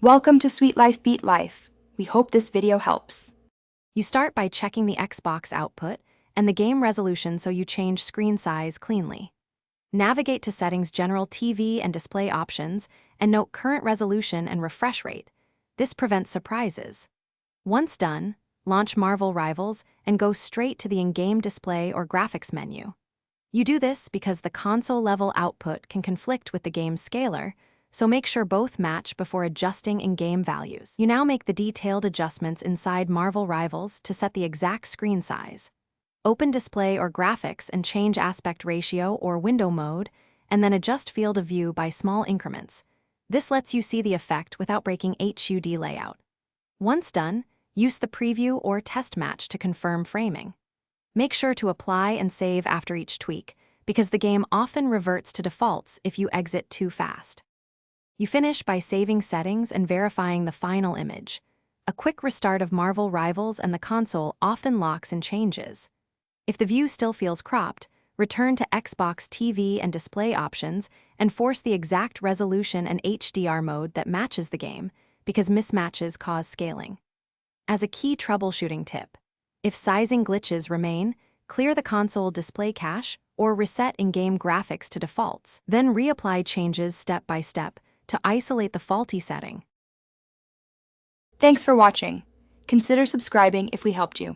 Welcome to Sweet Life Beat Life. We hope this video helps. You start by checking the Xbox output and the game resolution so you change screen size cleanly. Navigate to Settings, General TV and Display Options, and note current resolution and refresh rate. This prevents surprises. Once done, launch Marvel Rivals and go straight to the in-game display or graphics menu. You do this because the console-level output can conflict with the game's scaler, so make sure both match before adjusting in-game values. You now make the detailed adjustments inside Marvel Rivals to set the exact screen size. Open Display or Graphics and change aspect ratio or window mode, and then adjust field of view by small increments. This lets you see the effect without breaking HUD layout. Once done, use the preview or test match to confirm framing. Make sure to apply and save after each tweak, because the game often reverts to defaults if you exit too fast. You finish by saving settings and verifying the final image. A quick restart of Marvel Rivals and the console often locks and changes. If the view still feels cropped, return to Xbox TV and display options and force the exact resolution and HDR mode that matches the game, because mismatches cause scaling. As a key troubleshooting tip, if sizing glitches remain, clear the console display cache or reset in-game graphics to defaults, then reapply changes step by step to isolate the faulty setting. Thanks for watching. Consider subscribing if we helped you.